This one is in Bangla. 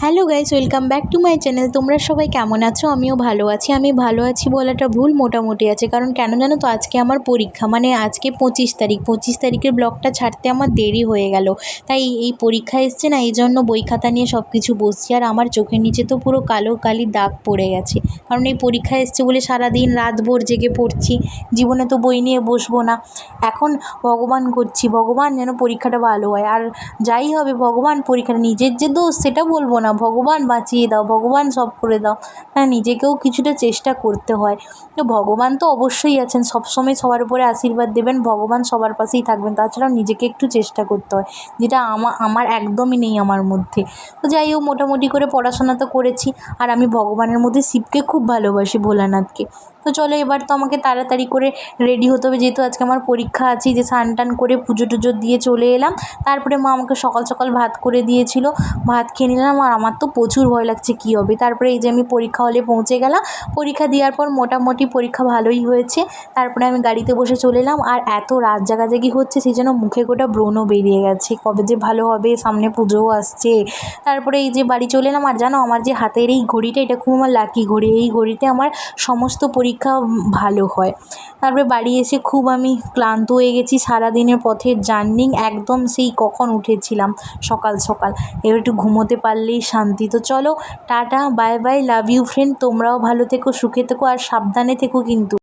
Hello guys, welcome back to my channel. তোমরা সবাই কেমন আছো? আমিও ভালো আছি। আমি ভালো আছি বলাটা ভুল, মোটামুটি আছে। কারণ কেন জানো তো, আজকে আমার পরীক্ষা, মানে আজকে 25 তারিখ। 25 তারিখের ব্লগটা ছাড়তে আমার দেরি হয়ে গেল। তাই এই পরীক্ষা এসছে না, এই জন্য বই খাতা নিয়ে সব কিছু বসছি। আর আমার চোখের নিচে তো পুরো কালো কালির দাগ পড়ে গেছে, কারণ এই পরীক্ষা এসছে বলে সারাদিন রাতভর জেগে পড়ছি। জীবনে তো বই নিয়ে বসবো না। এখন ভগবান করছি, ভগবান যেন পরীক্ষাটা ভালো হয়। আর যাই হবে ভগবান, পরীক্ষাটা নিজের যে দোষ সেটা বলবো না, ভগবান বাঁচিয়ে দাও, ভগবান সব করে দাও। হ্যাঁ, নিজেকেও কিছুটা চেষ্টা করতে হয়। তো ভগবান তো অবশ্যই আছেন, সবসময় সবার উপরে আশীর্বাদ দেবেন, ভগবান সবার পাশেই থাকবেন। তাছাড়াও নিজেকে একটু চেষ্টা করতে হয়, যেটা আমার একদমই নেই আমার মধ্যে। তো যাই হোক, মোটামুটি করে পড়াশোনা তো করেছি। আর আমি ভগবানের মধ্যে শিবকে খুব ভালোবাসি, ভোলানাথকে। তো চলো, এবার তো আমাকে তাড়াতাড়ি করে রেডি হতে হবে, যেহেতু আজকে আমার পরীক্ষা আছে। যে স্নান টান করে পুজো টুজো দিয়ে চলে এলাম। তারপরে মা আমাকে সকাল সকাল ভাত করে দিয়েছিল, ভাত খেয়ে নিলাম। আর আমার তো প্রচুর ভয় লাগছে কী হবে। তারপরে এই যে আমি পরীক্ষা হলে পৌঁছে গেলাম। পরীক্ষা দেওয়ার পর মোটামুটি পরীক্ষা ভালোই হয়েছে। তারপরে আমি গাড়িতে বসে চলে এলাম। আর এত রাত জাগাজাগি হচ্ছে, সেই জন্য মুখে গোটা ব্রণও বেরিয়ে গেছে। কবে যে ভালো হবে, সামনে পুজোও আসছে। তারপরে এই যে বাড়ি চলে এলাম। আর জানো, আমার যে হাতের এই ঘড়িটা, এটা খুব আমার লাকি ঘড়ি। এই ঘড়িতে আমার সমস্ত পরীক্ষা ভালো হয়। তারপরে বাড়ি এসে খুব আমি ক্লান্ত হয়ে গেছি, সারাদিনের পথের জার্নি। একদম সেই কখন উঠেছিলাম, সকাল সকাল। এবার একটু ঘুমোতে পারলেই শান্তি। তো চলো, tata, bye bye, love you friend. তোমরাও ভালো থেকো, সুখে থেকো, আর সাবধানে থেকো কিন্তু।